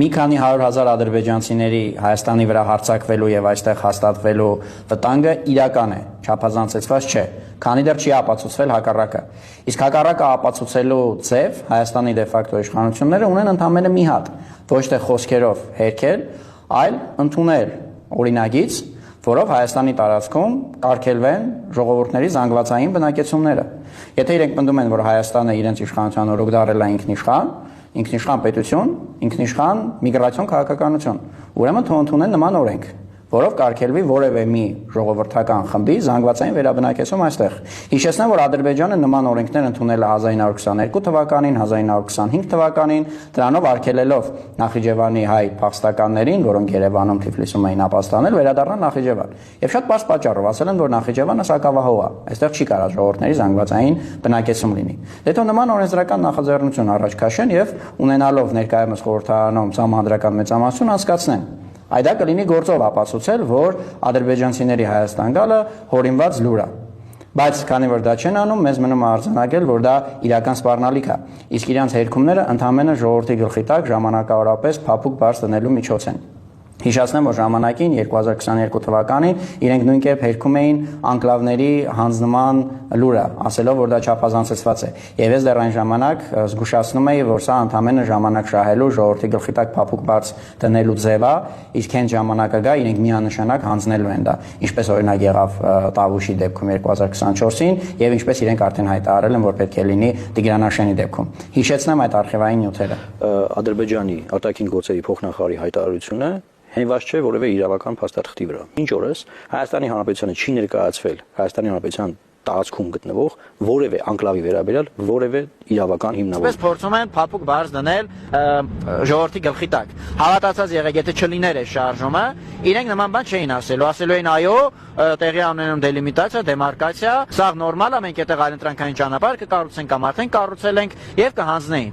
Մի քանի 100,000 ադրբեջանցիների Հայաստանի վրա հարձակվելու եւ այստեղ հաստատվելու վտանգը իրական է, չափազանցեցված չէ, քանի դեռ չի ապացուցվել հակառակը։ Իսկ հակառակը ապացուցելու ձև Հայաստանի դե ֆակտո իշխանությունները ունեն ընդամենը մի հատ, ոչ թե խոսքերով հերքել, այլ ընդունել օրինագիծ, որով Հայաստանի տարածքում կարգելվեն ժողովուրդների զանգվածային բնակեցումները։ Եթե իրենք պնդում են, որ Հայաստանը իրենց իշխանության օրոք դարել է ինքնիշխան պետություն, ինքնիշխան միգրացիոն քաղաքականություն, ուրեմն թող ընդունեն նման օրենք, որով կարգելվի որևէ մի ժողովրդական խմբի զանգվածային վերաբնակեցում այստեղ։ Հիշեցնեմ, որ Ադրբեջանը նման օրենքներ ընդունել է 1922 թվականին, 1925 թվականին, դրանով արգելելով Նախիջևանի հայ փախստականներին, որոնք Երևանում, Թիֆլիսում էին ապաստանել, վերադառնան Նախիջևան։ Եվ շատ պարզ պատճառով ասել են, որ Նախիջևանը սակավահող է, այստեղ չի կարող ժողովրդների զանգվածային բնակեցում լինի։ Դե թող նման օրենսդրական նախաձեռնություն առաջ քաշեն եւ ունենալով ներկայումս խորհրդարանում սահմանադրական մեծամասնություն անցկացնեն։ Այդ դա կլինի գործով ապացուցել, որ ադրբեջանցիների Հայաստան գալը հորինված լուր է։ Բայց քանի որ դա չեն անում, մեզ մնում է արձանագրել, որ դա իրական սպառնալիք է, իսկ իրանց հերքումները ընդհանրապես ժողովրդի գլխի տակ ժամանակավորապես փափուկ բարձ դնելու միջոց են։ Հիշեցնեմ, որ ժամանակին 2022 թվականին իրենք նույն կերպ հերքում էին անկլավների հանձնման լուրը, ասելով, որ դա չափազանցեցված է։ Եվ ես դեռ այն ժամանակ զգուշացնում էի, որ սա ընդհանրապես ժամանակ շահելու ժողովրդի գլխի տակ փափուկ բարձ դնելու ձև է, իսկ հենց ժամանակը գա իրենք միանշանակ հանձնելու են դա, ինչպես օրինակ եղավ Տավուշի դեպքում 2024-ին եւ ինչպես իրենք արդեն հայտարարել են, որ պետք է լինի Տիգրանաշենի դեպքում։ Հիշեցնեմ այդ արխիվային նյութերը։ Ադրբեջանի արտաքին գործերի փոխնախարարի հայտարարությունը հենված չէ որևէ իրավական փաստաթղթի վրա։ Մինչ օրս Հայաստանի Հանրապետությանը չի ներկայացվել Հայաստանի Հանրապետության տարածքում գտնվող որևէ անկլավի վերաբերյալ որևէ իրավական հիմնավոր։ Այսպես փորձում են փափուկ բարձ դնել ժողովրդի գլխի տակ։ Հավատացած եղեք, եթե չլիներ այս շարժումը, իրենք նման բան չէին ասելու, ասելու էին այո, տեղի ունենում դելիմիտացիա, դեմարկացիա, սա նորմալ է, մենք այդտեղ այլընտրանքային ճանապարհ կկառուցենք կամ արդեն կառուցել ենք եւ կհանձնեին։